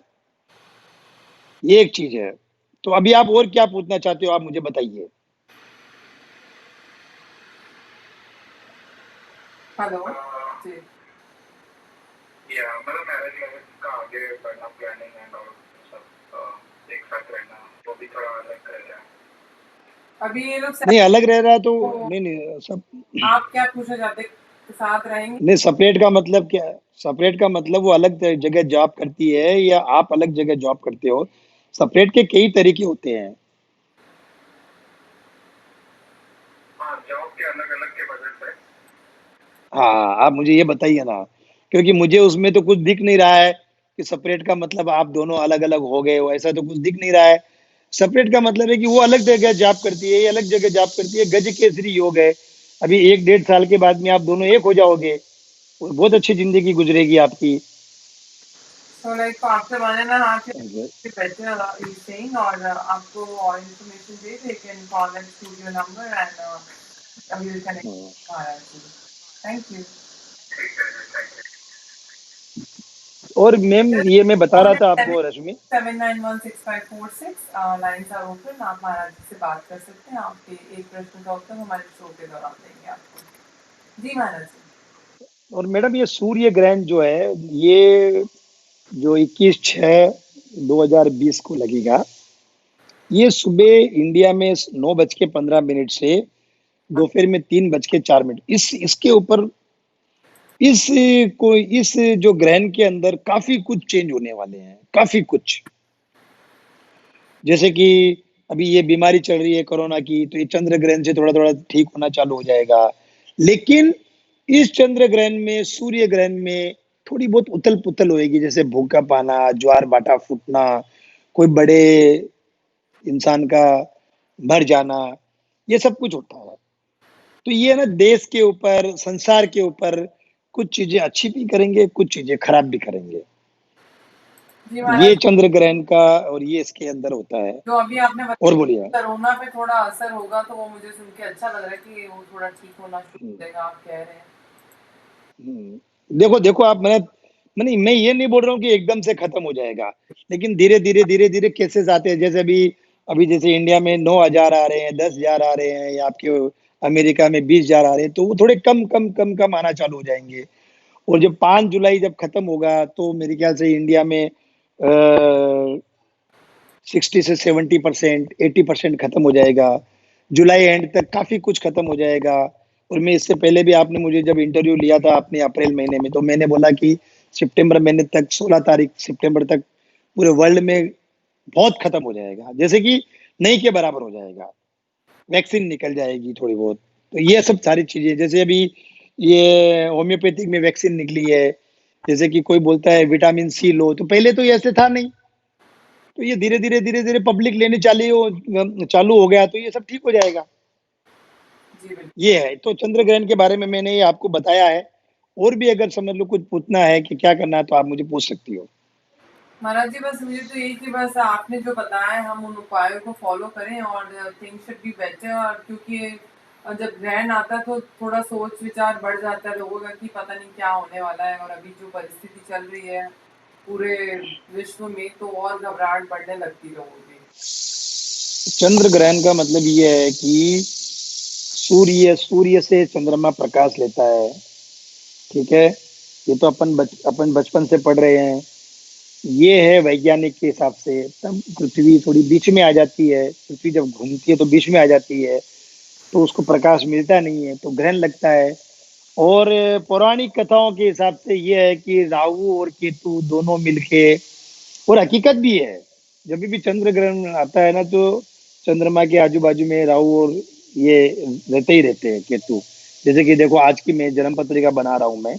ये एक चीज है। तो अभी आप और क्या पूछना चाहते हो, आप मुझे बताइए। हेलो जी। या मतलब मैरिज लाइफ का आगे बढ़ना, प्लानिंग एंड और सब एक साथ रहना, वो भी थोड़ा अलग रह रहा है। अभी ये लोग नहीं अलग रह रहा है तो नहीं सब, आप क्या पूछना चाहते हैं? साथ रहेंगे? नहीं सेपरेट का मतलब क्या है? सेपरेट का मतलब वो अलग जगह जॉब करती है या आप अलग जगह जॉब करते हो? सेपरेट के कई तरीके होते हैं। हाँ, जॉब के अलग अलग के वजह से। हाँ, आप मुझे ये बताइए ना, क्योंकि मुझे उसमें तो कुछ दिख नहीं रहा है कि सेपरेट का मतलब आप दोनों अलग अलग हो गए हो, ऐसा तो कुछ दिख नहीं रहा है। सेपरेट का मतलब है कि वो अलग जगह जॉब करती है, ये अलग जगह जॉब करती है, गज केसरी योग है। अभी 1-1.5 साल के बाद में आप दोनों एक हो जाओगे और बहुत अच्छी जिंदगी गुजरेगी आपकी। So like after 1.5 Okay. years better he's saying, और आपको और information they, they can call and studio number and we will connect हाँ। महाराज जी. Thank you. और मैम ये मैं बता रहा था आपको रश्मि, 7916546 लाइन्स आर ओपन. आप महाराज जी से बात कर सकते हैं. आपके एक प्रश्न का उत्तर हमारे शो के दौरान देंगे आपको. जी महाराज जी. और मैडम ये सूर्य ग्रहण जो है ये जो 21/6/2020 को लगेगा, ये सुबह इंडिया में 9:15 से दोपहर में 3:04 इसके ऊपर इस जो ग्रहण के अंदर काफी कुछ चेंज होने वाले हैं, काफी कुछ. जैसे कि अभी ये बीमारी चल रही है कोरोना की, तो ये चंद्र ग्रहण से थोड़ा थोड़ा ठीक होना चालू हो जाएगा. लेकिन इस चंद्र ग्रहण में, सूर्य ग्रहण में थोड़ी बहुत उथल पुथल होएगी, जैसे भूकंप आना, ज्वार भाटा फूटना, कोई बड़े इंसान का मर जाना, ये सब कुछ होता है. तो ये ना देश के ऊपर, संसार के ऊपर कुछ चीजें अच्छी भी करेंगे, कुछ चीजें खराब भी करेंगे. जी ये महाराज, चंद्र ग्रहण का और ये इसके अंदर होता है. जो अभी आपने और बताया बोलिए. कोरोना पे थोड़ा असर होगा, तो वो मुझे सुन के अच्छा लग रहा है कि वो थोड़ा ठीक होना शुरू हो जाएगा, आप कह रहे हैं. देखो आप, मैं ये नहीं बोल रहा हूँ कि एकदम से खत्म हो जाएगा, लेकिन धीरे धीरे केसेस आते हैं. जैसे अभी जैसे इंडिया में 9,000 आ रहे हैं, 10,000 आ रहे हैं, या आपके अमेरिका में 20,000 आ रहे हैं, तो वो थोड़े कम आना चालू हो जाएंगे. और जब 5 जुलाई जब खत्म होगा, तो मेरे ख्याल से इंडिया में 60 से 70%, 80% खत्म हो जाएगा. जुलाई एंड तक काफी कुछ खत्म हो जाएगा. और मैं इससे पहले भी, आपने मुझे जब इंटरव्यू लिया था आपने अप्रैल महीने में, तो मैंने बोला कि सितंबर महीने तक, 16 तारीख सितंबर तक पूरे वर्ल्ड में बहुत खत्म हो जाएगा, जैसे कि नहीं के बराबर हो जाएगा. वैक्सीन निकल जाएगी थोड़ी बहुत. तो ये सब सारी चीजें, जैसे अभी ये होम्योपैथिक में वैक्सीन निकली है, जैसे कि कोई बोलता है विटामिन सी लो, तो पहले तो ये ऐसे था नहीं. तो ये धीरे धीरे पब्लिक लेने चालू हो गया, तो ये सब ठीक हो जाएगा. जी बिल्कुल. ये है. तो चंद्र ग्रहण के बारे में मैंने ये आपको बताया है. और भी अगर समझ लो कुछ पूछना है कि क्या करना है, तो आप मुझे पूछ सकती हो. महाराज जी, बस मुझे तो यही कि बस आपने जो बताया है हम उन उपायों को फॉलो करें और थिंग्स शुड बी बेटर. और क्योंकि जब ग्रहण आता है तो थोड़ा सोच विचार बढ़ जाता है लोगों का कि पता नहीं क्या होने वाला है. और अभी जो परिस्थिति चल रही है पूरे विश्व में, तो और घबराहट बढ़ने लगती लोगों की. चंद्र ग्रहण का मतलब ये है कि सूर्य से चंद्रमा प्रकाश लेता है. ठीक है, ये तो अपन बचपन से पढ़ रहे हैं. ये है वैज्ञानिक के हिसाब से. तब पृथ्वी थोड़ी बीच में आ जाती है. पृथ्वी जब घूमती है तो बीच में आ जाती है, तो उसको प्रकाश मिलता नहीं है, तो ग्रहण लगता है. और पौराणिक कथाओं के हिसाब से ये है कि राहु और केतु दोनों मिलके, और हकीकत भी है, जब भी चंद्र ग्रहण आता है ना, तो चंद्रमा के आजू बाजू में राहु और ये रहते ही रहते हैं, केतु. जैसे कि देखो, आज की मैं जन्म पत्रिका बना रहा हूं, मैं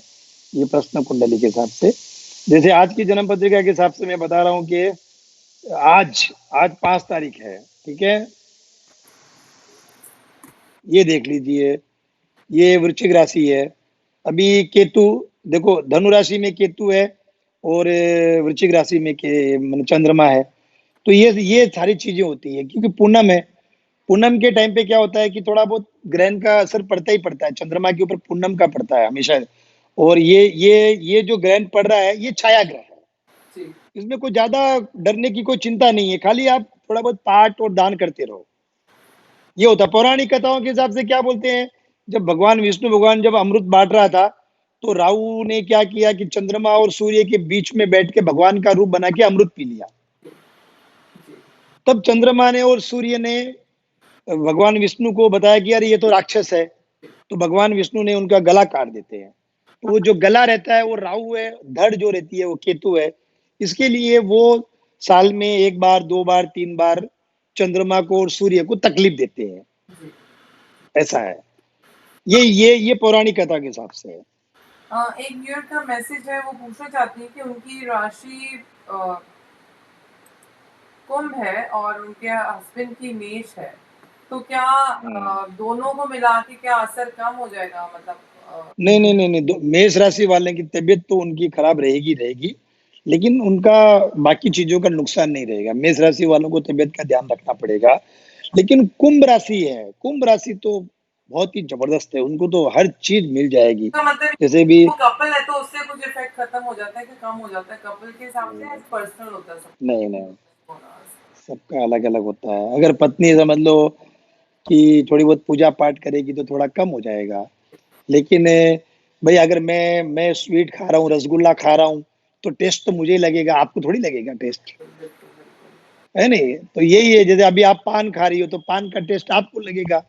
ये प्रश्न कुंडली के हिसाब से. जैसे आज की जन्म पत्रिका के हिसाब से मैं बता रहा हूँ कि आज 5 तारीख है. ठीक है, ये देख लीजिए, ये वृश्चिक राशि है. अभी केतु, देखो धनु राशि में केतु है और वृश्चिक राशि में चंद्रमा है. तो ये सारी चीजें होती है, क्योंकि पूनम है. पूनम के टाइम पे क्या होता है कि थोड़ा बहुत ग्रहण का असर पड़ता ही पड़ता है. चंद्रमा के ऊपर पूनम का पड़ता है हमेशा. और ये जो ग्रहण पड़ रहा है, ये छाया ग्रह है. इसमें कोई ज्यादा डरने की कोई चिंता नहीं है. खाली आप थोड़ा बहुत पाठ और दान करते रहो, ये होता है. पौराणिक कथाओं के हिसाब से क्या बोलते हैं, जब भगवान विष्णु भगवान जब अमृत बांट रहा था, तो राहु ने क्या किया कि चंद्रमा और सूर्य के बीच में बैठ के भगवान का रूप बना के अमृत पी लिया. तब चंद्रमा ने और सूर्य ने भगवान विष्णु को बताया कि यार ये तो राक्षस है. तो भगवान विष्णु ने उनका गला काट देते हैं. तो वो जो गला रहता है वो राहु है, धड़ जो रहती है वो केतु है. इसके लिए वो साल में 1 बार, 2 बार, 3 बार चंद्रमा को और सूर्य को तकलीफ देते हैं. ऐसा है. ये पौराणिक कथा के हिसाब से है. एक व्यूअर का मैसेज है, वो पूछना चाहती है कि उनकी राशि कुंभ है और उनके हस्बैंड की मेष है, तो क्या दोनों को मिला के क्या असर कम हो जाएगा, मतलब नहीं. मेष राशि वाले की तबीयत तो उनकी खराब रहेगी. लेकिन उनका बाकी चीजों का नुकसान नहीं रहेगा। मेष राशि वालों को तबीयत का ध्यान रखना पड़ेगा। लेकिन कुंभ राशि है, कुंभ राशि तो बहुत ही जबरदस्त है, उनको तो हर चीज मिल जाएगी। तो मतलब जैसे भी वो कपल है तो उससे कुछ इफेक्ट खत्म हो जाता है कि कम हो जाता है कपल के हिसाब से, पर्सनल होता है सब? नहीं, सबका अलग अलग होता है। अगर पत्नी समझ लो कि थोड़ी बहुत पूजा पाठ करेगी तो थोड़ा कम हो जाएगा। लेकिन भाई अगर मैं स्वीट खा रहा हूँ, रसगुल्ला खा रहा हूँ, तो टेस्ट तो मुझे ही लगेगा, आपको थोड़ी लगेगा टेस्ट, है नहीं? तो यही है, जैसे अभी आप पान खा रही हो तो पान का टेस्ट आपको लगेगा,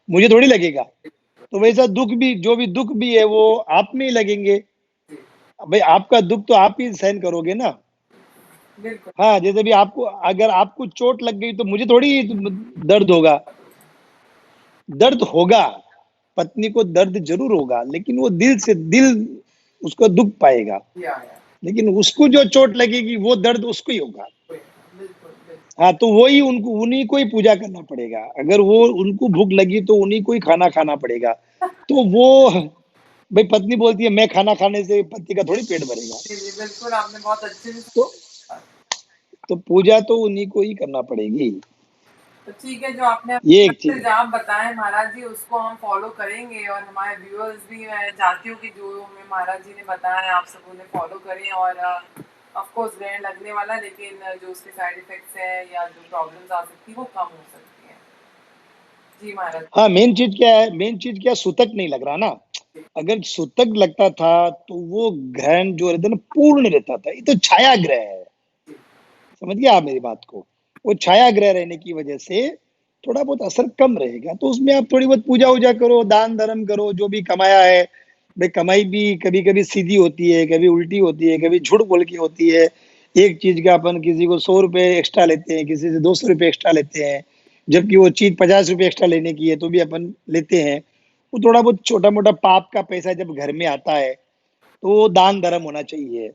मुझे थोड़ी लगेगा। तो वैसा दुख भी, जो भी दुख भी है वो आप में ही लगेंगे। भाई आपका दुख तो आप ही सहन करोगे ना। बिल्कुल। हाँ, जैसे भी आपको, अगर आपको चोट लग गई तो मुझे थोड़ी दर्द होगा। दर्द होगा, पत्नी को दर्द जरूर होगा, लेकिन वो दिल उसको दुख पाएगा। लेकिन उसको जो चोट लगेगी वो दर्द उसको ही होगा। हाँ, तो वही उनको, उन्हीं को ही पूजा करना पड़ेगा। अगर वो उनको भूख लगी तो उन्हीं को ही खाना खाना पड़ेगा। तो वो भाई पत्नी बोलती है मैं खाना खाने से पति का थोड़ी पेट भरेगा। जी, बिल्कुल आपने बहुत अच्छे से तो पूजा तो उन्हीं को ही करना पड़ेगी। तो ठीक है, जो आपने ये एक चीज है। सुझाव बताए महाराज जी उसको हम फॉलो करेंगे, और हमारे व्यूअर्स भी, मैं चाहती हूँ कि जो हमें महाराज जी ने बताया आप सब उन्हें फॉलो करें। और ऑफ कोर्स ग्रहण लगने वाला, लेकिन जो उसके साइड इफेक्ट्स है या जो प्रॉब्लम्स आ सकती है वो कम हो सकती है। जी महाराज। हाँ, मेन चीज क्या है, मेन चीज क्या, सूतक नहीं लग रहा ना। अगर सूतक लगता था तो वो ग्रहण जो रहता ना पूर्ण रहता था। ये तो छाया ग्रह है, समझ गया आप मेरी बात को। वो छाया ग्रह रहने की वजह से थोड़ा बहुत असर कम रहेगा। तो उसमें आप थोड़ी बहुत पूजा वूजा करो, दान धर्म करो, जो भी कमाया है। भाई कमाई भी कभी कभी सीधी होती है, कभी उल्टी होती है, कभी झूठ बोल के होती है। एक चीज का अपन किसी को 100 रुपए एक्स्ट्रा लेते हैं, किसी से 200 रुपए एक्स्ट्रा लेते हैं, जबकि वो चीज 50 रुपए एक्स्ट्रा लेने की है तो भी अपन लेते हैं। वो थोड़ा बहुत छोटा मोटा पाप का पैसा जब घर में आता है तो वो दान धर्म होना चाहिए,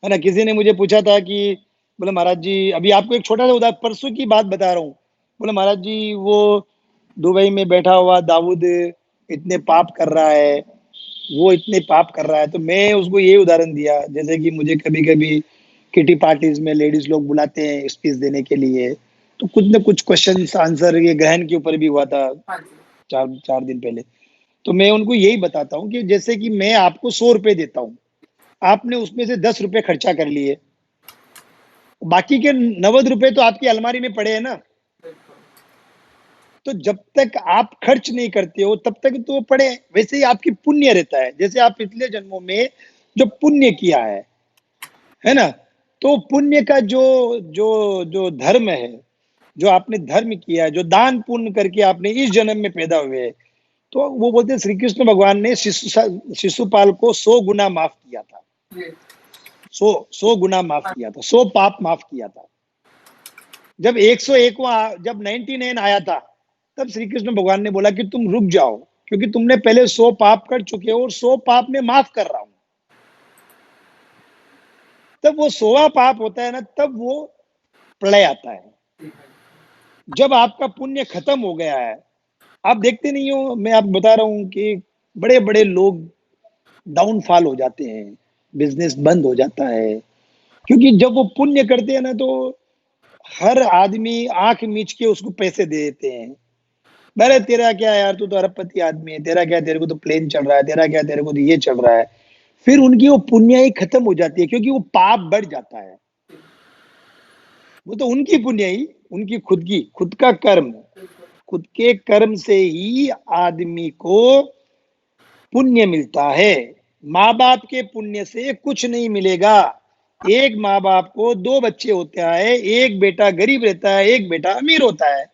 है ना। किसी ने मुझे पूछा था कि बोले महाराज जी, अभी आपको एक छोटा सा उदाहरण, परसों की बात बता रहा हूँ। बोले महाराज जी वो दुबई में बैठा हुआ दाऊद इतने पाप कर रहा है, वो इतने पाप कर रहा है। तो मैं उसको ये उदाहरण दिया, जैसे कि मुझे कभी कभी किटी पार्टीज में लेडीज लोग बुलाते हैं स्पीच देने के लिए, तो कुछ न कुछ क्वेश्चन आंसर ये ग्रहण के ऊपर भी हुआ था चार दिन पहले। तो मैं उनको यही बताता हूँ कि जैसे कि मैं आपको 100 रुपए देता हूँ, आपने उसमें से 10 रुपए खर्चा कर लिए, बाकी के 90 रुपए तो आपकी अलमारी में पड़े हैं ना। तो जब तक आप खर्च नहीं करते हो तब तक तो पड़े। वैसे ही आपकी पुण्य रहता है, जैसे आप पिछले जन्मों में जो पुण्य किया है ना। तो पुण्य का जो जो जो धर्म है, जो आपने धर्म किया है, जो दान पुण्य करके आपने इस जन्म में पैदा हुए, तो वो बोलते हैं श्री कृष्ण भगवान ने शिशुपाल को 100 गुना माफ किया था। 100 गुना माफ किया था, 100 पाप माफ किया था। जब 101वां, जब 99 आया था, तब श्री कृष्ण भगवान ने बोला कि तुम रुक जाओ, क्योंकि तुमने पहले 100 पाप कर चुके हो और 100 पाप में माफ कर रहा हूं। तब वो 100वां पाप होता है ना, तब वो प्रलय आता है। जब आपका पुण्य खत्म हो गया है, आप देखते नहीं हो, मैं आपको बता रहा हूं कि बड़े बड़े लोग डाउनफॉल हो जाते हैं, बिजनेस बंद हो जाता है, क्योंकि जब वो पुण्य करते हैं ना तो हर आदमी आंख मीच के उसको पैसे दे देते हैं। अरे तेरा क्या यार, तू तो अरबपति आदमी है, तेरा क्या, तेरे को तो प्लेन चल रहा है, तेरा क्या, तेरे को तो ये चल रहा है। फिर उनकी वो पुण्य ही खत्म हो जाती है, क्योंकि वो पाप बढ़ जाता है। वो तो उनकी पुण्य ही, उनकी खुद का कर्म, खुद के कर्म से ही आदमी को पुण्य मिलता है। माँ बाप के पुण्य से कुछ नहीं मिलेगा। एक माँ बाप को 2 बच्चे होते हैं, एक बेटा गरीब रहता है, एक बेटा अमीर होता है।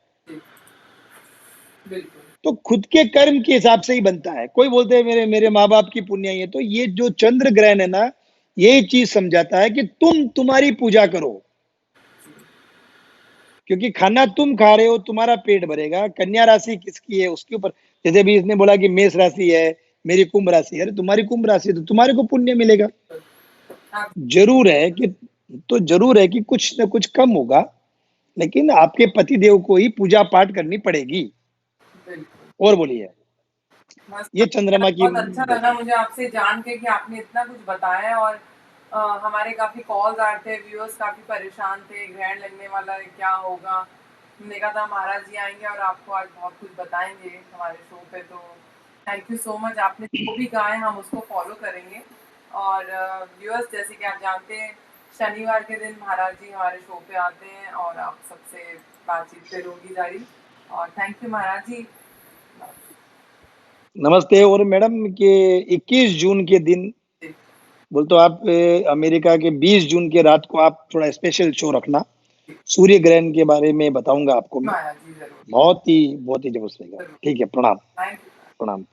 तो खुद के कर्म के हिसाब से ही बनता है। कोई बोलते हैं मेरे माँ बाप की पुण्य है। तो ये जो चंद्र ग्रहण है ना, यही चीज समझाता है कि तुम्हारी पूजा करो, क्योंकि खाना तुम खा रहे हो, तुम्हारा पेट भरेगा। कन्या राशि किसकी है उसके ऊपर, जैसे भी इसने बोला कि मेष राशि है, मेरी कुंभ राशि है। अरे तुम्हारी कुंभ राशि, तो तुम्हारे को पुण्य मिलेगा। जरूर है कि कुछ न कुछ कम होगा, लेकिन आपके पति देव को ही पूजा पाठ करनी पड़ेगी। और बोलिए, ये चंद्रमा की बहुत अच्छा लगा मुझे आपसे जान के कि आपने इतना कुछ बताया, और हमारे काफ़ी कॉल्स आ रहे थे, व्यूअर्स काफ़ी परेशान थे, ग्रहण लगने वाला है, क्या होगा। हमने कहा था महाराज जी आएंगे और आपको आज बहुत कुछ बताएंगे हमारे शो पे। तो थैंक यू सो मच, आपने जो भी कहा है हम उसको फॉलो करेंगे। और व्यूअर्स, जैसे कि आप जानते हैं, शनिवार के दिन महाराज जी हमारे शो पे आते हैं और आप सबसे बातचीत फिर होगी जारी। और थैंक यू महाराज जी। नमस्ते। और मैडम के 21 जून के दिन बोल तो आप अमेरिका के 20 जून के रात को आप थोड़ा स्पेशल शो रखना, सूर्य ग्रहण के बारे में बताऊंगा आपको मैं। महाराज जी जरूर। बहुत ही जबरदस्त रहेगा। ठीक है, प्रणाम थैंक यू। प्रणाम।